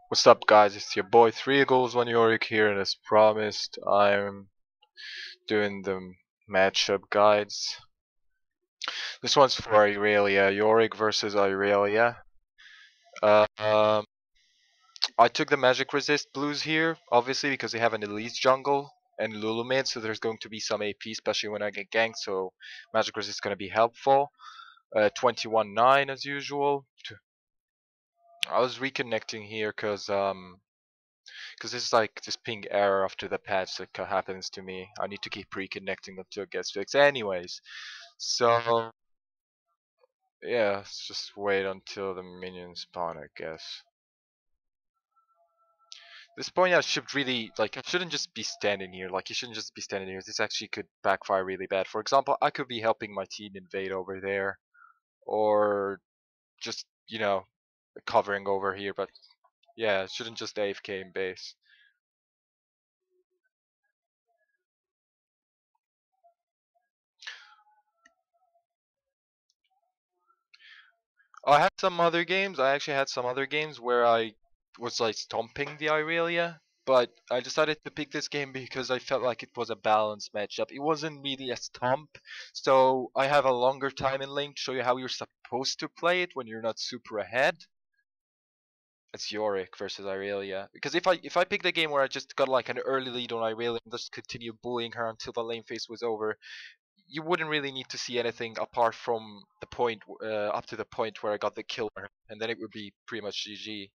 What's up, guys? It's your boy 3 Goals 1 Yorick here, and as promised, I'm doing the matchup guides. This one's for Irelia, Yorick versus Irelia. Uh, um, I took the magic resist blues here, obviously because they have an elite jungle and Lulu mid, so there's going to be some AP, especially when I get ganked. So magic resist is going to be helpful. 21-9 as usual. I was reconnecting here because this is like this ping error after the patch that happens to me. I need to keep reconnecting until it gets fixed. Anyways, so yeah, let's just wait until the minions spawn, I guess. This point, I should really I shouldn't just be standing here. Like, you shouldn't just be standing here. This actually could backfire really bad. For example, I could be helping my team invade over there, or just covering over here. But yeah, it shouldn't just AFK in base. I had some other games. I actually had some other games where I was like stomping the Irelia, but I decided to pick this game because I felt like it was a balanced matchup. It wasn't really a stomp, so I have a longer time in lane to show you how you're supposed to play it when you're not super ahead. It's Yorick versus Irelia. Because if I pick the game where I just got like an early lead on Irelia and just continue bullying her until the lane phase was over, you wouldn't really need to see anything apart from the point up to the point where I got the killer, and then it would be pretty much GG.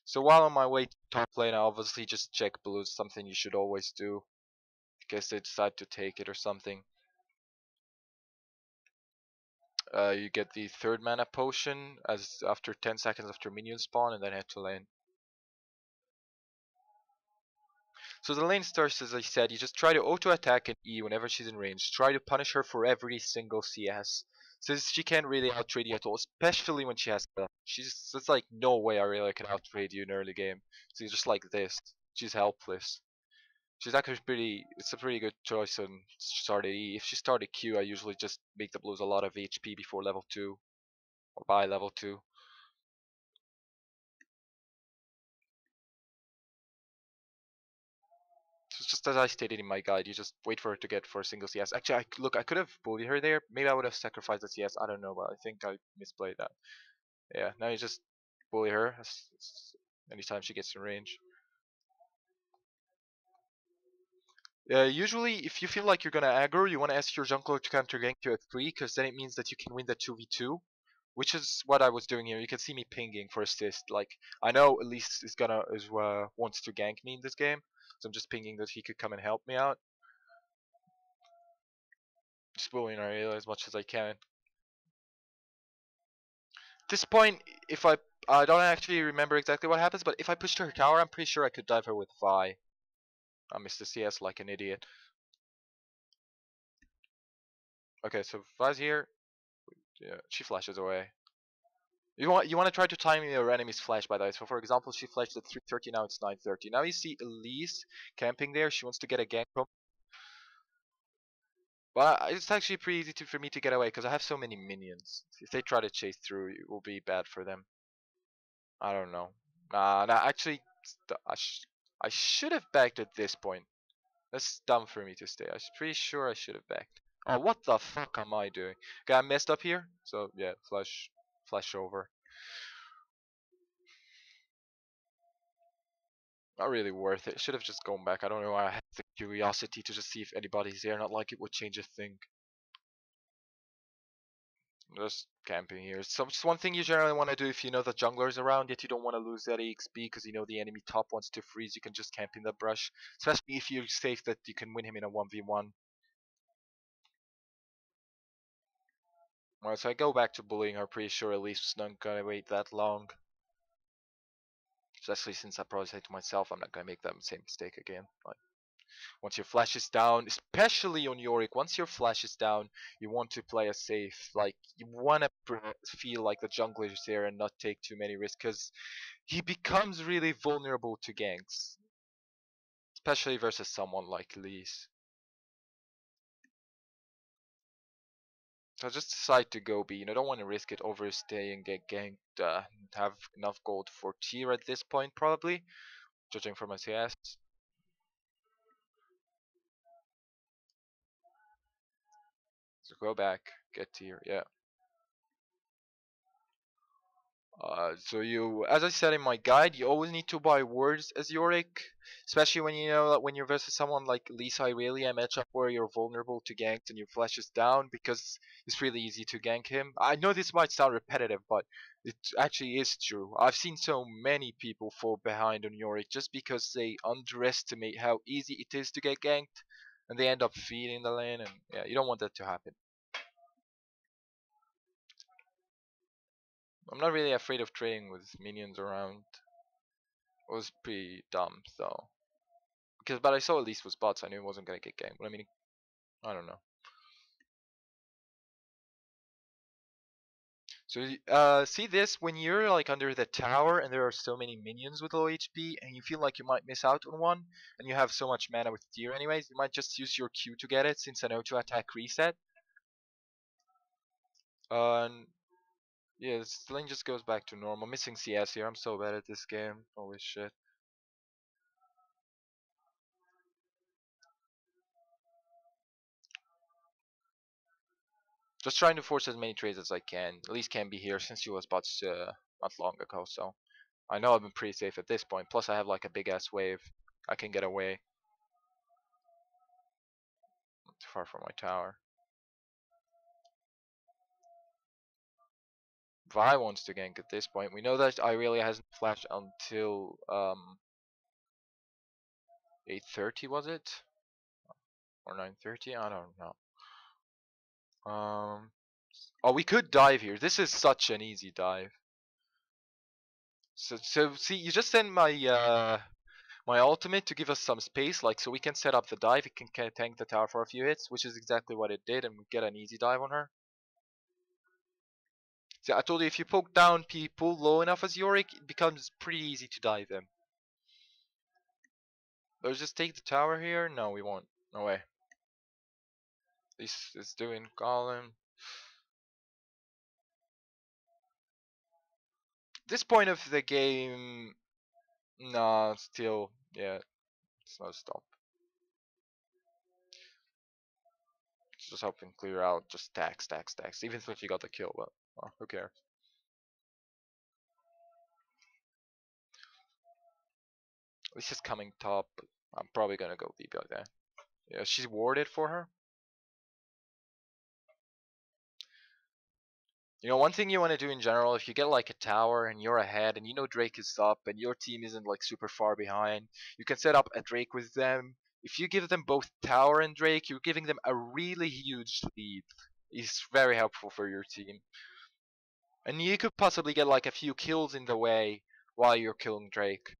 So while on my way to top lane, I obviously just check blue, something you should always do, in case they decide to take it or something. You get the third mana potion as after 10 seconds after minion spawn, and then head to lane. So the lane starts, as I said, you just try to auto attack an E whenever she's in range. Try to punish her for every single CS. Since she can't really outtrade you at all, especially when she has it's like no way I really can outtrade you in early game. So you're just like this. She's helpless. She's actually it's a pretty good choice on start E. If she started Q, I usually just make them lose a lot of HP before level 2 or by level 2. So just as I stated in my guide, you just wait for her to get for a single CS. Actually, look, I could have bullied her there. Maybe I would have sacrificed the CS. I don't know, but I think I misplayed that. Yeah, now you just bully her anytime she gets in range. Usually, if you feel like you're gonna aggro, you want to ask your jungler to counter gank you at 3, because then it means that you can win the 2v2, which is what I was doing here. You can see me pinging for assist. Like, I know Elise wants to gank me in this game, so I'm just pinging that he could come and help me out. Just bullying Irelia as much as I can. At this point, if I don't actually remember exactly what happens, but if I pushed her tower, I'm pretty sure I could dive her with Vi. I missed the CS like an idiot. Okay, so Vi's here. Yeah, she flashes away. You want to try to time your enemy's flash, by the way. So for example, she flashed at 3:30, now it's 9:30. Now you see Elise camping there. She wants to get a gank from. But it's actually pretty easy for me to get away because I have so many minions. If they try to chase through, it will be bad for them. I don't know. Nah, actually, I should have backed at this point. That's dumb for me to stay. I'm pretty sure I should have backed. Oh, what the fuck am I doing? Okay, I messed up here. So yeah, flash over. Not really worth it. Should have just gone back. I don't know why I had the curiosity to just see if anybody's there. Not like it would change a thing. Just camping here. So just one thing you generally want to do if you know the jungler's around, yet you don't want to lose that EXP because you know the enemy top wants to freeze. You can just camp in the brush, especially if you're safe that you can win him in a 1v1. Alright, so I go back to bullying her. Pretty sure Elise was not gonna wait that long. Especially since I probably said to myself, I'm not gonna make that same mistake again. Like, once your flash is down, especially on Yorick, once your flash is down, you want to play a safe. Like, you want to feel like the jungler is there and not take too many risks, because he becomes really vulnerable to ganks, especially versus someone like Elise. So just decide to go B. Don't want to risk it, overstay and get ganked. Have enough gold for tier at this point, probably, judging from my CS. So go back, get tier, yeah. So you, as I said in my guide, you always need to buy wards as Yorick, especially when you know that when you're versus someone like Lisa Irelia, a matchup where you're vulnerable to ganks and your flash is down, because it's really easy to gank him. I know this might sound repetitive, but it actually is true. I've seen so many people fall behind on Yorick just because they underestimate how easy it is to get ganked, and they end up feeding the lane, and yeah, you don't want that to happen. I'm not really afraid of trading with minions around. It was pretty dumb though. But I saw at least was bots, I knew it wasn't gonna get ganked. But I mean, I don't know. So see this, when you're like under the tower and there are so many minions with low HP and you feel like you might miss out on one, and you have so much mana with tier anyways, you might just use your Q to get it since an auto attack reset. And yeah, this lane just goes back to normal. Missing CS here. I'm so bad at this game. Holy shit. Just trying to force as many trades as I can. At least can be here since you was bots not long ago. So I know I've been pretty safe at this point. Plus I have like a big ass wave. I can get away. Not too far from my tower. Vi wants to gank at this point. We know that Irelia hasn't flashed until 8:30, was it? Or 9:30? I don't know. Oh, we could dive here. This is such an easy dive. So see, you just send my my ultimate to give us some space, like so we can set up the dive. It can tank the tower for a few hits, which is exactly what it did, and we get an easy dive on her. See, I told you if you poke down people low enough as Yorick, it becomes pretty easy to dive them. Let's just take the tower here. No, we won't. No way. This is doing golem. This point of the game, nah, still, yeah, it's no stop. Just helping clear out, just stacks. Even if you got the kill, but well, who cares? This is coming top. I'm probably gonna go VP like that. Yeah, she's warded for her. One thing you want to do in general, if you get like a tower and you're ahead and you know Drake is up and your team isn't like super far behind, you can set up a Drake with them. If you give them both tower and Drake, you're giving them a really huge lead. It's very helpful for your team. And you could possibly get like a few kills in the way while you're killing Drake.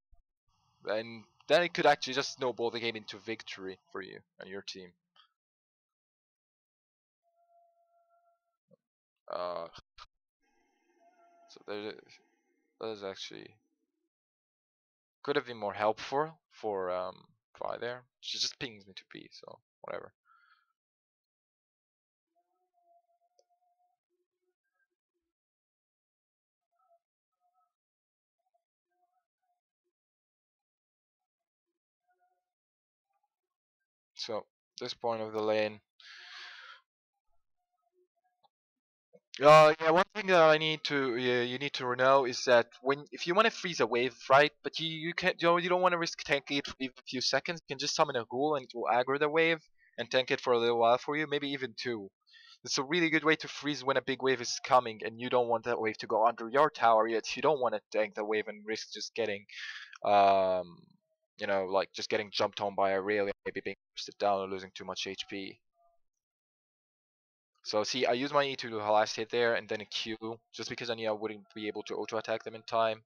And then it could actually just snowball the game into victory for you and your team. Uh, so that is actually could have been more helpful for Vi there. She just pings me to B, so whatever. So this point of the lane. Yeah, one thing that I need to you need to know is that if you want to freeze a wave, right? But you can't you don't want to risk tanking it for even a few seconds. You can just summon a ghoul and it will aggro the wave and tank it for a little while for you, maybe even two. It's a really good way to freeze when a big wave is coming and you don't want that wave to go under your tower, yet you don't want to tank the wave and risk just getting um like just getting jumped on by a rail, maybe being boosted down or losing too much HP. So see, I use my E to do the last hit there, and then a Q, just because I knew I wouldn't be able to auto attack them in time.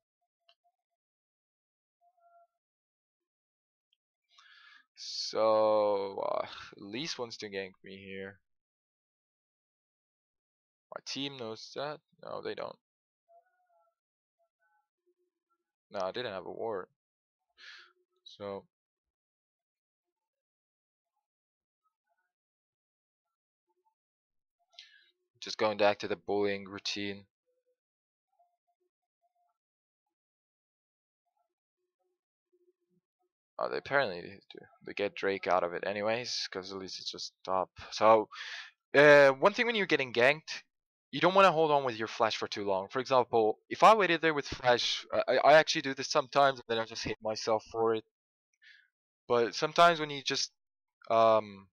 So Elise wants to gank me here. My team knows that. No, they don't. No, I didn't have a ward. So Just going back to the bullying routine. Oh, they apparently do. They get Drake out of it anyways, because at least it's just top. So, one thing when you're getting ganked, you don't want to hold on with your flash for too long. For example, if I waited there with flash, I actually do this sometimes, and then I just hate myself for it. But sometimes when you just um,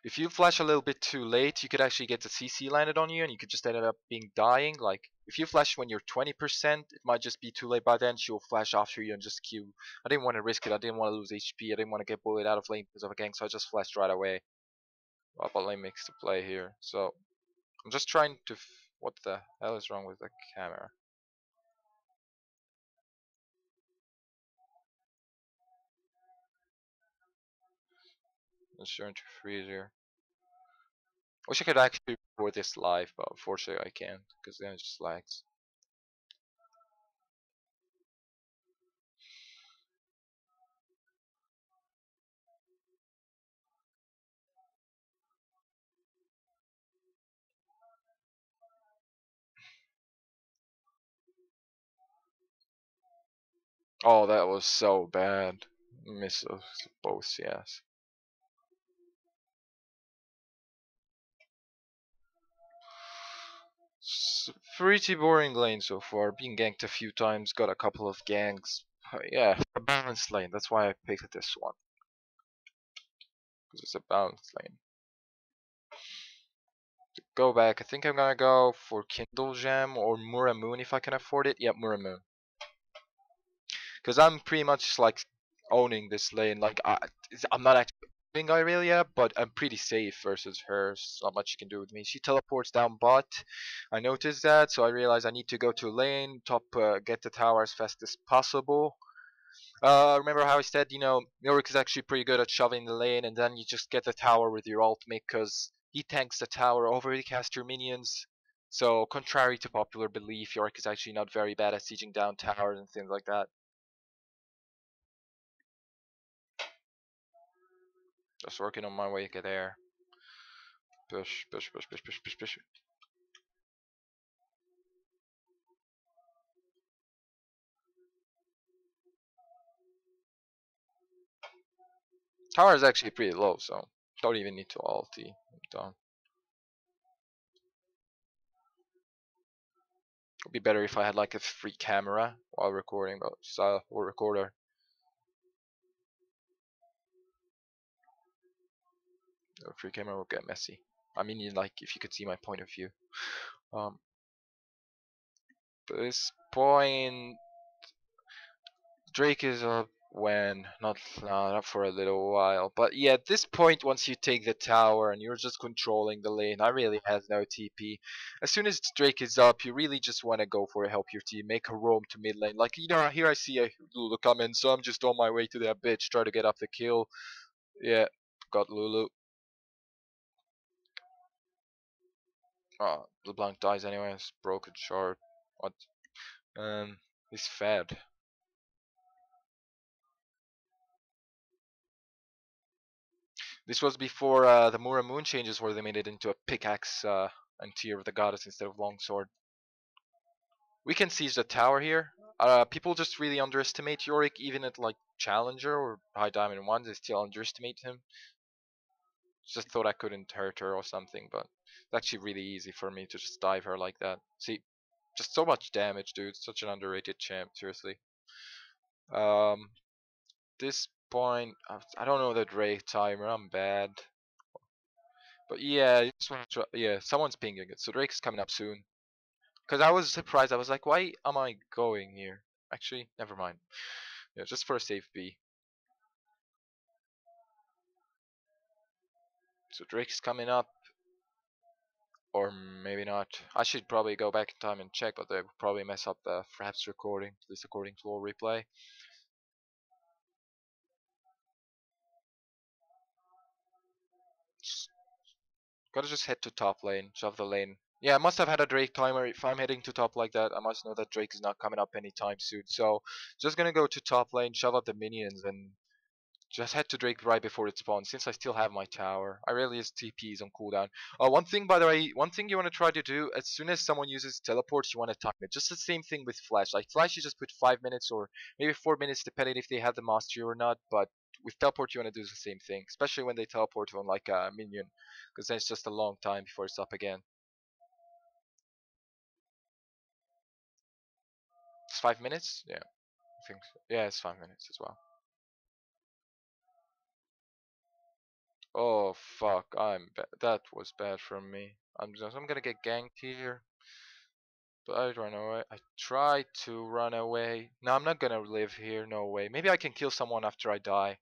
if you flash a little bit too late, you could actually get the CC landed on you, and you could just end up being dying. Like if you flash when you're 20%, it might just be too late by then. She'll flash after you and just Q. I didn't want to risk it. I didn't want to lose HP. I didn't want to get bullied out of lane because of a gank, so I just flashed right away. Well, bot lane makes the play here, so I'm just trying to. What the hell is wrong with the camera? Let's turn to freeze here. Wish I could actually record this live, but unfortunately I can't because then it just lags. Oh, that was so bad. Miss those both, yes. Pretty boring lane so far. Being ganked a few times, got a couple of ganks. Yeah, a balanced lane. That's why I picked this one. Because it's a balanced lane. To go back, I think I'm gonna go for Kindle Gem or Muramoon if I can afford it. Yep, Muramoon. Because I'm pretty much like owning this lane. Like I'm not actually owning Irelia, but I'm pretty safe versus her. There's not much you can do with me. She teleports down bot. I noticed that, so I realized I need to go to lane, top, get the tower as fast as possible. Remember how I said, Yorick is actually pretty good at shoving the lane, and then you just get the tower with your ultimate, because he tanks the tower over the caster minions. So, contrary to popular belief, Yorick is actually not very bad at sieging down towers and things like that. Just working on my way to get there. Push, push, push, push, push, push, push. Tower is actually pretty low, so don't even need to ulti. I'm done. It'd be better if I had like a free camera while recording, but style or recorder. A free camera will get messy. I mean, like if you could see my point of view. Um, this point, Drake is up when not for a little while, but yeah, at this point, once you take the tower and you're just controlling the lane, I really has no TP. As soon as Drake is up, you really just want to go for a help your team, make a roam to mid lane. Like here I see a Lulu come in, so I'm just on my way to that bitch, try to get up the kill. Yeah, got Lulu. LeBlanc dies anyways. Broken shard. What? He's fed. This was before the Muramoon changes where they made it into a pickaxe and Tear of the Goddess instead of longsword. We can siege the tower here. People just really underestimate Yorick, even at like Challenger or High Diamond 1, they still underestimate him. Just thought I couldn't hurt her or something, but it's actually really easy for me to just dive her like that. See, just so much damage, dude. Such an underrated champ, seriously. Um, this point, I don't know the Drake timer. I'm bad. But yeah, yeah, someone's pinging it. So Drake is coming up soon. Because I was surprised. I was like, why am I going here? Actually, never mind. Yeah, just for a safe B. So Drake's coming up. Or maybe not. I should probably go back in time and check, but they would probably mess up the Fraps recording, at least according to all replay. Gotta just head to top lane, shove the lane. Yeah, I must have had a Drake timer. If I'm heading to top like that, I must know that Drake is not coming up anytime soon. So, just gonna go to top lane, shove up the minions, and Just had to Drake right before it spawns since I still have my tower. Irelia's TP is on cooldown. One thing, by the way, one thing you want to try to do as soon as someone uses teleports, you want to time it. Just the same thing with Flash. Like Flash, you just put 5 minutes or maybe 4 minutes, depending if they have the mastery or not. But with teleport, you want to do the same thing, especially when they teleport on like a minion, because then it's just a long time before it's up again. It's 5 minutes. Yeah, I think so. Yeah, it's 5 minutes as well. Oh fuck! That was bad from me. I'm gonna get ganked here. But I run away. I tried to run away. No, I'm not gonna live here. No way. Maybe I can kill someone after I die.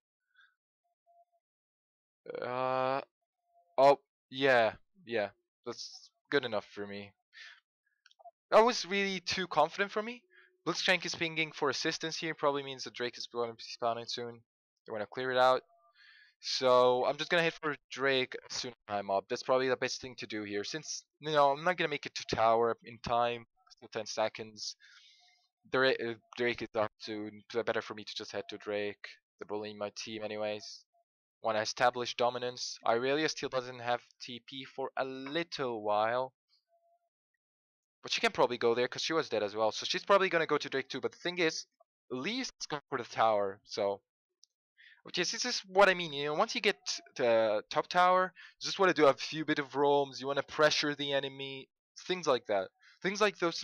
Uh. Oh. Yeah. Yeah. That's good enough for me. That was really too confident for me. Blitzcrank is pinging for assistance here. Probably means that Drake is going to be spawning soon. They want to clear it out. So I'm just gonna hit for Drake as soon as I'm up. That's probably the best thing to do here, since I'm not gonna make it to tower in time. Still 10 seconds. Drake is up soon. So better for me to just head to Drake. They're bullying my team anyways. Want to establish dominance. Irelia still doesn't have TP for a little while. But she can probably go there because she was dead as well. So she's probably gonna go to Drake too. But the thing is, Lee's going for the tower. So okay, this is what I mean. Once you get to top tower, you just want to do a few bit of roams. You want to pressure the enemy, things like that. Things like those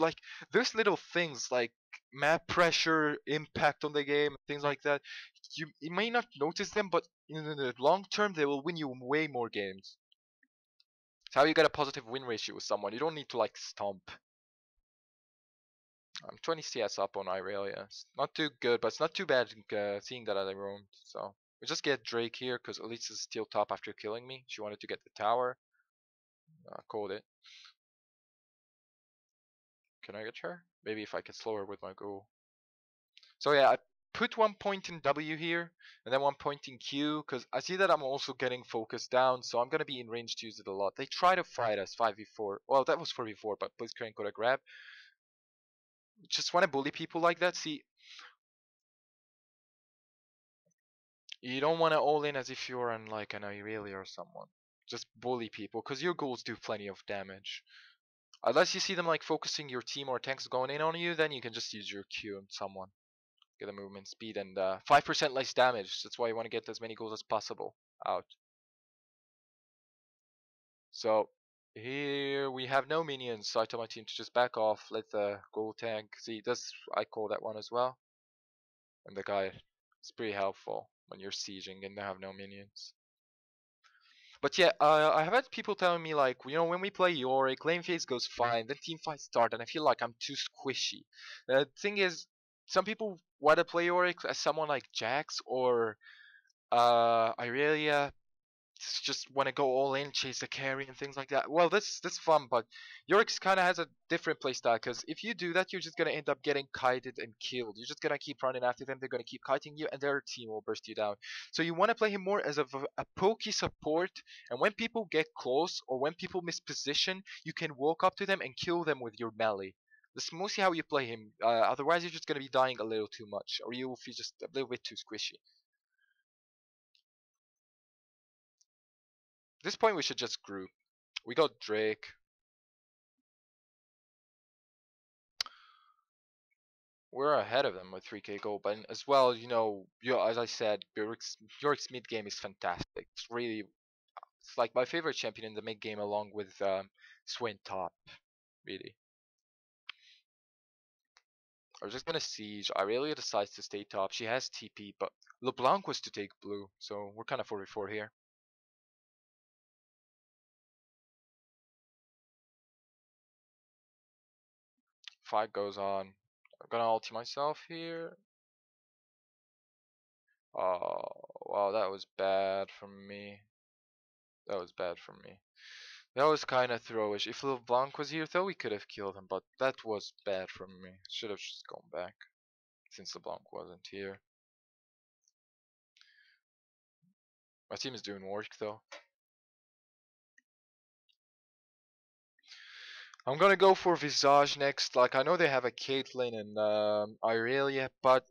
little things like map pressure, impact on the game, things like that. You may not notice them, but in the long term, they will win you way more games. It's how you get a positive win ratio with someone. You don't need to like stomp. I'm 20 CS up on Irelia. It's not too good, but it's not too bad seeing that I roamed. So we just get Drake here because Elise is still top after killing me. She wanted to get the tower. Called it. Can I get her? Maybe if I can slow her with my goal. So yeah, I put 1 point in W here and then 1 point in Q because I see that I'm also getting focused down. So I'm going to be in range to use it a lot. They try to fight us 5v4. Well, that was 4v4, but Blitzcrank got a grab. Just want to bully people like that. See, you don't want to all in as if you're on like an Irelia or someone. Just bully people, because your goals do plenty of damage. Unless you see them like focusing your team or tanks going in on you, then you can just use your Q on someone. Get a movement speed and 5% less damage. That's why you want to get as many goals as possible out. So here we have no minions, so I tell my team to just back off, let the goal tank. See, that's I call that one as well. And the guy is pretty helpful when you're sieging and they have no minions. But yeah, I have had people telling me like, when we play Yorick, lane phase goes fine, then team fights start, and I feel like I'm too squishy. The thing is, some people want to play Yorick as someone like Jax or Irelia, just want to go all in, chase the carry and things like that. Well, that's fun, but Yorick kind of has a different playstyle because if you do that, you're just gonna end up getting kited and killed. You're just gonna keep running after them. They're gonna keep kiting you, and their team will burst you down. So you want to play him more as a pokey support, and when people get close or when people miss position, you can walk up to them and kill them with your melee. That's mostly how you play him. Otherwise, you're just gonna be dying a little too much, or you'll feel just a little bit too squishy. At this point, we should just group. We got Drake. We're ahead of them with 3k gold, but as well, as I said, Yorick's mid game is fantastic. It's like my favorite champion in the mid game, along with Swain top, really. I'm just gonna siege. Irelia decides to stay top. She has TP, but LeBlanc was to take blue, so we're kind of 4v4 here. Fight goes on. I'm gonna ulti myself here. Oh, wow, that was bad from me. That was bad from me. That was kind of throwish. If LeBlanc was here, though, we could have killed him, but that was bad from me. Should have just gone back, since LeBlanc wasn't here. My team is doing work, though. I'm gonna go for Visage next. Like, I know they have a Caitlyn and Irelia, but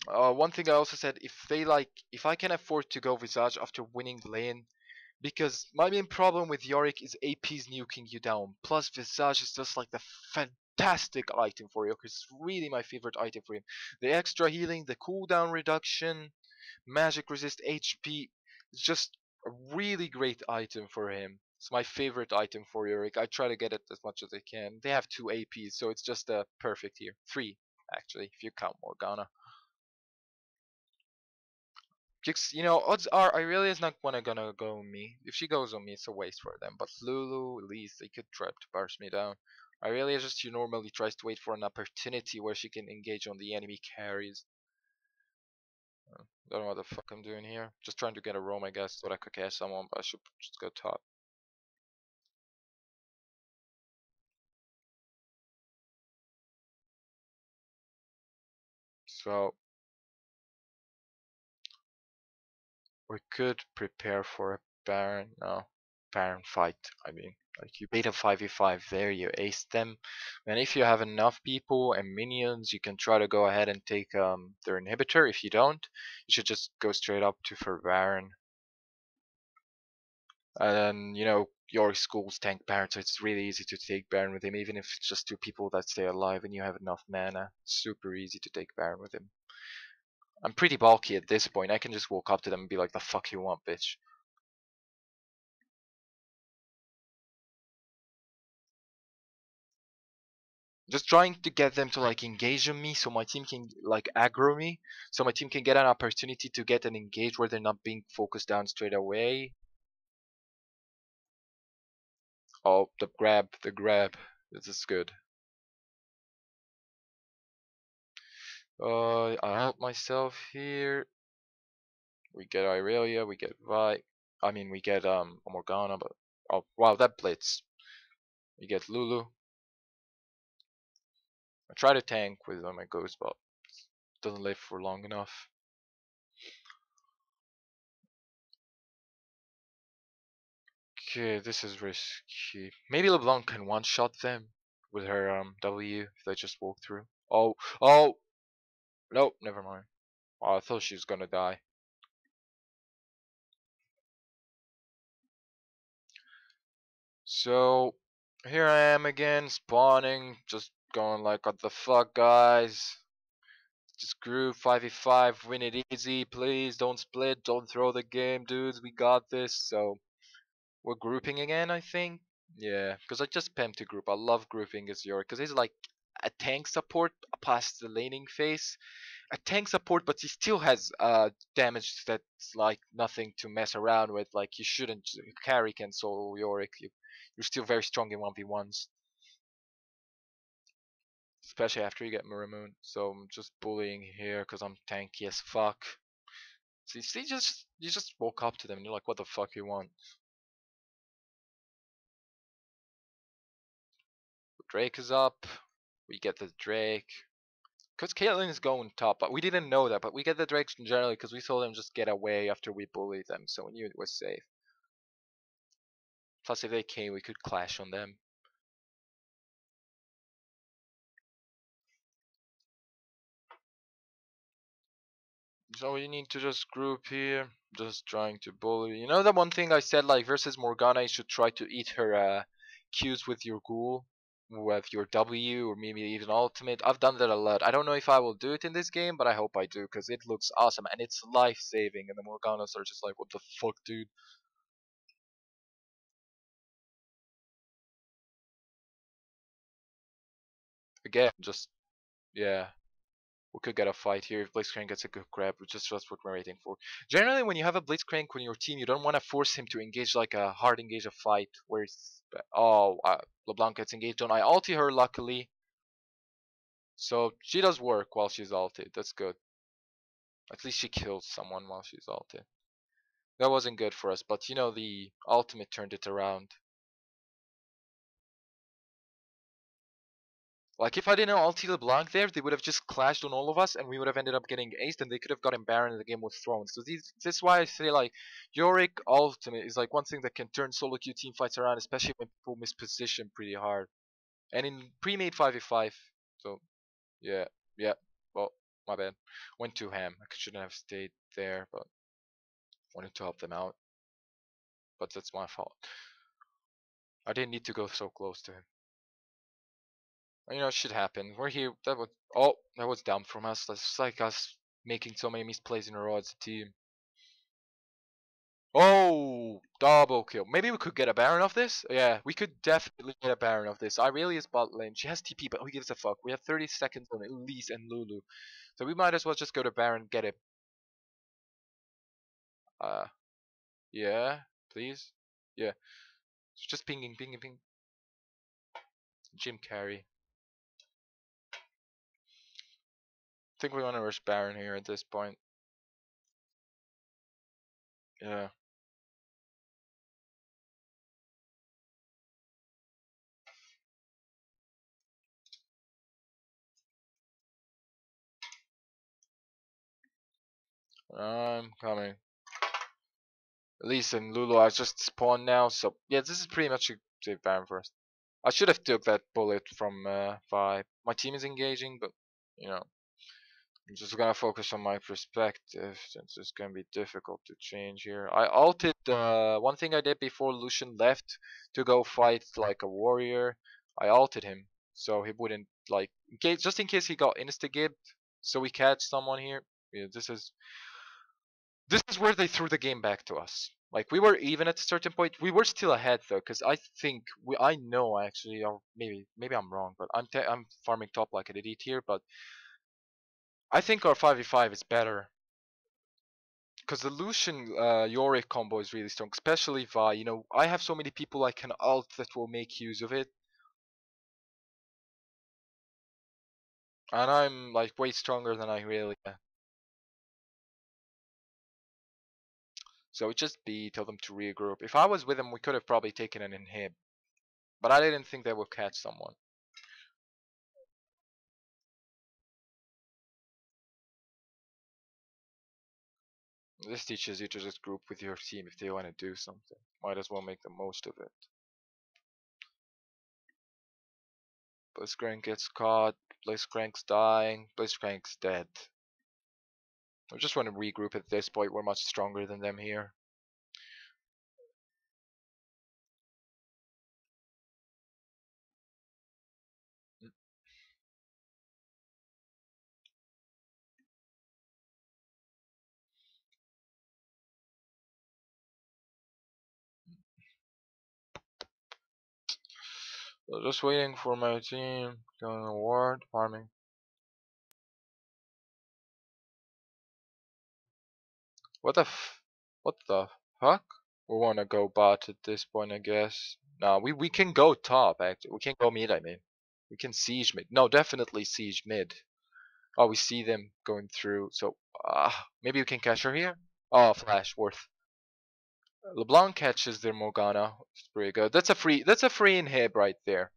One thing I also said, if I can afford to go Visage after winning the lane, because my main problem with Yorick is AP's nuking you down. Plus Visage is just like the fantastic item for Yorick. It's really my favorite item for him. The extra healing, the cooldown reduction, magic resist HP. It's just a really great item for him. It's my favorite item for Yorick. I try to get it as much as I can. They have 2 APs, so it's just a perfect here. 3, actually, if you count Morgana. Just, odds are Irelia is not gonna go on me. If she goes on me, it's a waste for them. But Lulu, at least they could try to burst me down. Irelia just she normally tries to wait for an opportunity where she can engage on the enemy carries. Don't know what the fuck I'm doing here. Just trying to get a roam, I guess, so that I could catch someone, but I should just go top. So we could prepare for a Baron. No, Baron fight. I mean, like you beat a 5v5 there, you ace them, and if you have enough people and minions, you can try to go ahead and take their inhibitor. If you don't, you should just go straight up to for Baron. And then, your school's tank Baron, so it's really easy to take Baron with him, even if it's just 2 people that stay alive and you have enough mana. Super easy to take Baron with him. I'm pretty bulky at this point. I can just walk up to them and be like, the fuck you want, bitch. Just trying to get them to like engage on me so my team can like aggro me. So my team can get an opportunity to get an engage where they're not being focused down straight away. Oh, the grab. This is good. I help myself here. We get Irelia, we get Vi. I mean, we get Morgana, but oh wow, that blitz. We get Lulu. I try to tank with my ghost, but doesn't live for long enough. Okay, this is risky. Maybe LeBlanc can one-shot them with her W if they just walk through. Oh, nope, never mind. Oh, I thought she was gonna die. So here I am again, spawning, just going like, what the fuck, guys? Just group 5v5, win it easy, please. Don't split, don't throw the game, dudes. We got this. So we're grouping again, I think. Yeah, because I just spam to group. I love grouping as Yorick because he's like a tank support past the laning phase. A tank support, but he still has damage that's like nothing to mess around with. Like you shouldn't carry can solo Yorick. You're still very strong in 1v1s, especially after you get Muramoon. So I'm just bullying here because I'm tanky as fuck. See, you just walk up to them and you're like, what the fuck you want? Drake is up. We get the Drake. Because Caitlyn is going top, but we didn't know that. But we get the Drakes in general because we saw them just get away after we bullied them, so we knew it was safe. Plus, if they came, we could clash on them. So we need to just group here, just trying to bully. You know the one thing I said, like versus Morgana, you should try to eat her Qs with your ghoul, with your W, or maybe even ultimate. I've done that a lot. I don't know if I will do it in this game, but I hope I do, because it looks awesome, and it's life-saving, and the Morganas are just like, what the fuck, dude? Again, just, yeah. We could get a fight here if Blitzcrank gets a good grab, which is just what we're waiting for. Generally, when you have a Blitzcrank on your team, you don't want to force him to engage like a hard engage a fight where it's LeBlanc gets engaged on. I ulti her luckily, so she does work while she's ulted. That's good. At least she kills someone while she's ulted. That wasn't good for us, but the ultimate turned it around. Like if I didn't ulti LeBlanc there, they would have just clashed on all of us, and we would have ended up getting aced, and they could have gotten Baron in the Game with Thrones. So this is why I say like Yorick ultimate is like one thing that can turn solo queue team fights around, especially when people misposition pretty hard. And in pre-made 5v5, so yeah, yeah. Well, My bad. Went too ham. I shouldn't have stayed there, but wanted to help them out. But that's my fault. I didn't need to go so close to him. You know, it should happen. We're here. That was dumb from us. That's like us making so many misplays in a row as a team. Oh, double kill. Maybe we could get a Baron of this. Yeah, we could definitely get a Baron of this. Irelia's bot lane. She has TP, but who gives a fuck? We have 30 seconds on Elise and Lulu, so we might as well just go to Baron, get it. Yeah, please. Yeah, it's just pinging, pinging, ping. Jim carry. I think we want to rush Baron here at this point. Yeah. I'm coming. Elise and Lulu are just spawned now, so yeah, this is pretty much a safe Baron for us. I should have took that bullet from Vibe. My team is engaging, but you know, I'm just gonna focus on my perspective since it's gonna be difficult to change here. I ulted one thing I did before Lucian left to go fight like a warrior. I ulted him so he wouldn't like just in case he got insta-gibbed, so we catch someone here. Yeah, this is where they threw the game back to us. Like we were even at a certain point. We were still ahead though, because I think I know actually, or maybe I'm wrong, but I'm farming top like an idiot here. But I think our 5v5 is better because the Lucian Yorick combo is really strong, especially Vi. You know, I have so many people I can ult that will make use of it, and I'm like way stronger than I really am. So it just be tell them to regroup. If I was with them, we could have probably taken an inhib, but I didn't think they would catch someone. This teaches you to just group with your team if they want to do something. Might as well make the most of it. Blitzcrank gets caught. Blitzcrank's dying. Blitzcrank's dead. I just want to regroup at this point. We're much stronger than them here. So just waiting for my team. Going award farming. What the fuck? We want to go bot at this point, I guess. No, we can go top. Actually, we can go mid. I mean, we can siege mid. No, definitely siege mid. Oh, we see them going through. So maybe we can catch her here. Oh, flash worth. LeBlanc catches their Morgana. It's pretty good. That's a free. That's a free inhib right there.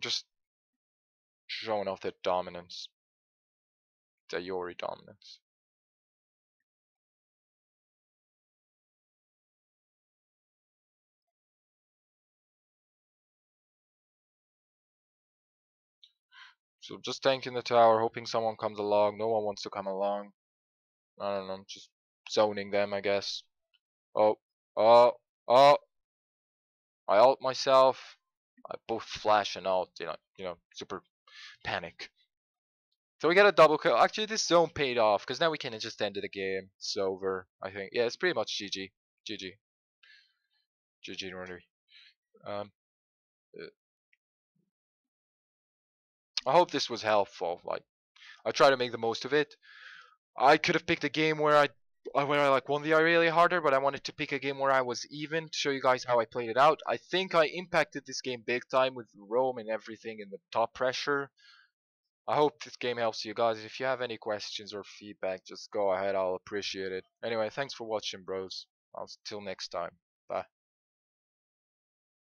Just showing off their dominance. The Yori dominance. So just tanking the tower, hoping someone comes along. No one wants to come along. I don't know. Just zoning them, I guess. Oh, oh, oh! I ult myself. I both flash and ult. Super panic. So we got a double kill. Actually, this zone paid off because now we can just end the game. It's over. I think. Yeah, it's pretty much GG. GG. GG Runnery. Um, I hope this was helpful. Like, I try to make the most of it. I could have picked a game where I like won the Irelia harder, but I wanted to pick a game where I was even to show you guys how I played it out. I think I impacted this game big time with roam and everything in the top pressure. I hope this game helps you guys. If you have any questions or feedback, just go ahead. I'll appreciate it. Anyway, thanks for watching, bros. Till next time. Bye.